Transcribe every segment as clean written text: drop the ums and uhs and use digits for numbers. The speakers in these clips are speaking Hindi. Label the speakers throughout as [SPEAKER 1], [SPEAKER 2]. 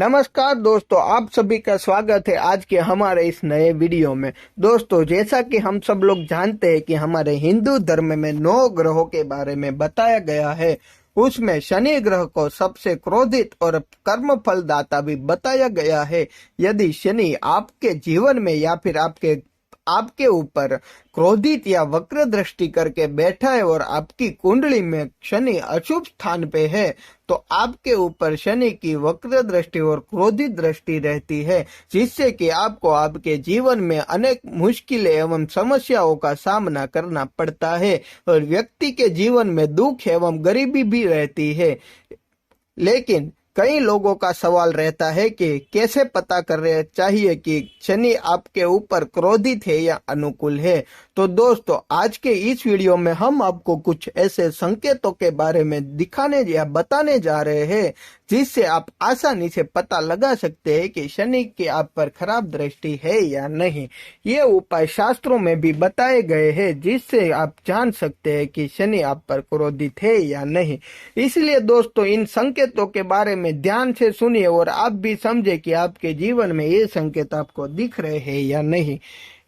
[SPEAKER 1] नमस्कार दोस्तों, आप सभी का स्वागत है आज के हमारे इस नए वीडियो में। दोस्तों, जैसा कि हम सब लोग जानते हैं कि हमारे हिंदू धर्म में 9 ग्रहों के बारे में बताया गया है। उसमें शनि ग्रह को सबसे क्रोधित और कर्म फलदाता भी बताया गया है। यदि शनि आपके जीवन में या फिर आपके ऊपर क्रोधित या वक्र दृष्टि करके बैठा है और आपकी कुंडली में शनि अशुभ स्थान पे है, तो आपके ऊपर शनि की वक्र दृष्टि और क्रोधित दृष्टि रहती है, जिससे कि आपको आपके जीवन में अनेक मुश्किलें एवं समस्याओं का सामना करना पड़ता है और व्यक्ति के जीवन में दुख एवं गरीबी भी रहती है। लेकिन कई लोगों का सवाल रहता है कि कैसे पता करना चाहिए कि शनि आपके ऊपर क्रोधित है या अनुकूल है। तो दोस्तों, आज के इस वीडियो में हम आपको कुछ ऐसे संकेतों के बारे में दिखाने या बताने जा रहे हैं जिससे आप आसानी से पता लगा सकते हैं कि शनि की आप पर खराब दृष्टि है या नहीं। ये उपाय शास्त्रों में भी बताए गए हैं जिससे आप जान सकते हैं कि शनि आप पर क्रोधित है या नहीं। इसलिए दोस्तों, इन संकेतों के बारे में ध्यान से सुनिए और आप भी समझे कि आपके जीवन में ये संकेत आपको दिख रहे हैं या नहीं।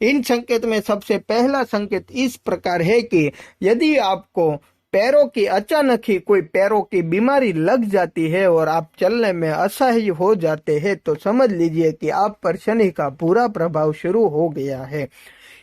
[SPEAKER 1] इन संकेत में सबसे पहला संकेत इस प्रकार है कि यदि आपको पैरों की अचानक ही कोई पैरों की बीमारी लग जाती है और आप चलने में असह्य हो जाते हैं, तो समझ लीजिए कि आप पर शनि का बुरा प्रभाव शुरू हो गया है।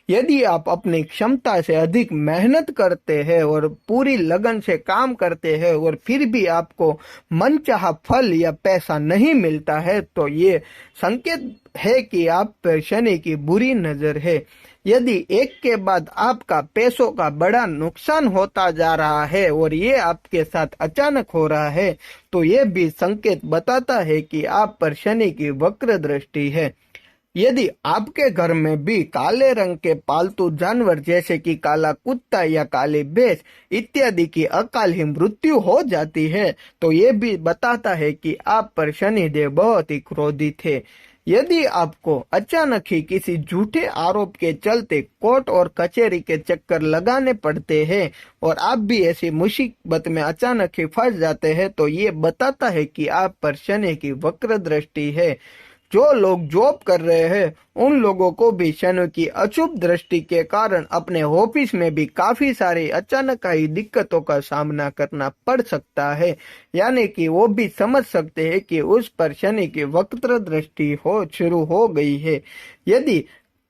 [SPEAKER 1] यदि आप अपनी क्षमता से अधिक मेहनत करते हैं और पूरी लगन से काम करते हैं और फिर भी आपको मनचाहा फल या पैसा नहीं मिलता है, तो ये संकेत है कि आप पर शनि की बुरी नजर है। यदि एक के बाद आपका पैसों का बड़ा नुकसान होता जा रहा है और ये आपके साथ अचानक हो रहा है, तो ये भी संकेत बताता है कि आप पर शनि की वक्र दृष्टि है। यदि आपके घर में भी काले रंग के पालतू जानवर जैसे कि काला कुत्ता या काली भैंस इत्यादि की अकाली मृत्यु हो जाती है, तो ये भी बताता है कि आप पर शनिदेव बहुत ही क्रोधित है। यदि आपको अचानक ही किसी झूठे आरोप के चलते कोर्ट और कचहरी के चक्कर लगाने पड़ते हैं और आप भी ऐसी मुसीबत में अचानक ही फंस जाते हैं, तो ये बताता है कि आप पर शनि की वक्र दृष्टि है। जो लोग जॉब कर रहे हैं उन लोगों को भी शनि की अशुभ दृष्टि के कारण अपने ऑफिस में भी काफी सारी अचानक आई दिक्कतों का सामना करना पड़ सकता है, यानी कि वो भी समझ सकते हैं कि उस पर शनि की वक्र दृष्टि शुरू हो गई है। यदि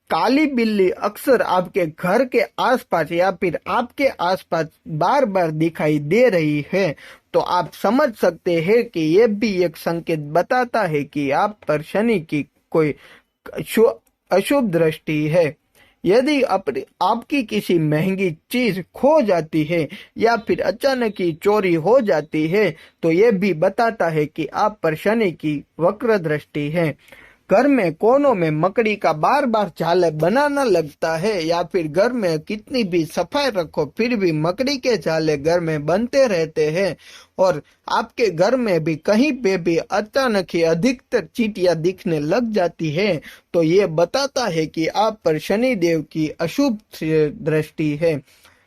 [SPEAKER 1] काली बिल्ली अक्सर आपके घर के आसपास या फिर आपके आसपास बार बार दिखाई दे रही है, तो आप समझ सकते हैं कि यह भी एक संकेत बताता है कि आप पर शनि की कोई अशुभ दृष्टि है। यदि आपकी किसी महंगी चीज खो जाती है या फिर अचानक ही चोरी हो जाती है, तो यह भी बताता है कि आप पर शनि की वक्र दृष्टि है। घर में कोनों में मकड़ी का बार बार जाल बनाना लगता है या फिर घर में कितनी भी सफाई रखो फिर भी मकड़ी के जाले घर में बनते रहते हैं और आपके घर में भी कहीं पे भी अचानक ही अधिकतर चींटियां दिखने लग जाती है, तो ये बताता है कि आप पर शनिदेव की अशुभ दृष्टि है।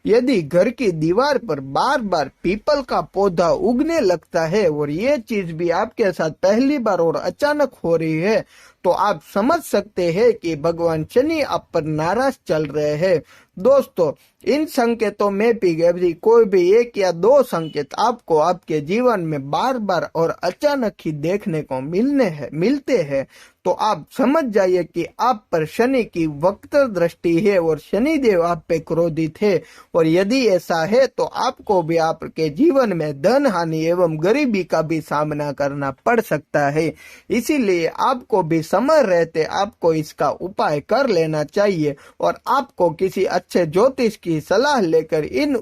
[SPEAKER 1] यदि घर की दीवार पर बार बार पीपल का पौधा उगने लगता है और ये चीज भी आपके साथ पहली बार और अचानक हो रही है, तो आप समझ सकते हैं कि भगवान शनि आप पर नाराज चल रहे हैं। दोस्तों, इन संकेतों में भी यदि कोई भी एक या दो संकेत आपको आपके जीवन में बार बार और अचानक ही देखने को मिलते हैं, तो आप समझ जाइए कि आप पर शनि की वक्र दृष्टि है और शनिदेव आप पे क्रोधित है। और यदि ऐसा है तो आपको भी आपके जीवन में धन हानि एवं गरीबी का भी सामना करना पड़ सकता है। इसीलिए आपको भी समय रहते आपको इसका उपाय कर लेना चाहिए और आपको किसी अच्छे ज्योतिष की सलाह लेकर इन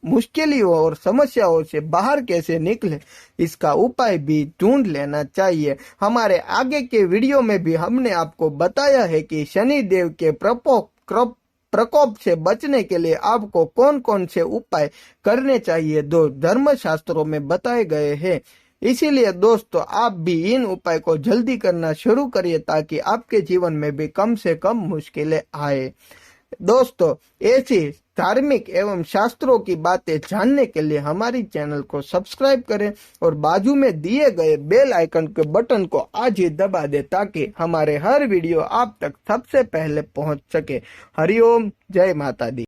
[SPEAKER 1] मुश्किलों और समस्याओं से बाहर कैसे निकले इसका उपाय भी ढूंढ लेना चाहिए। हमारे आगे के वीडियो में भी हमने आपको बताया है कि शनि देव के प्रकोप से बचने के लिए आपको कौन कौन से उपाय करने चाहिए, दो धर्म शास्त्रों में बताए गए हैं। इसीलिए दोस्तों, आप भी इन उपाय को जल्दी करना शुरू करिए ताकि आपके जीवन में भी कम से कम मुश्किलें आए। दोस्तों, ऐसी धार्मिक एवं शास्त्रों की बातें जानने के लिए हमारी चैनल को सब्सक्राइब करें और बाजू में दिए गए बेल आइकन के बटन को आज ही दबा दें ताकि हमारे हर वीडियो आप तक सबसे पहले पहुंच सके। हरिओम, जय माता दी।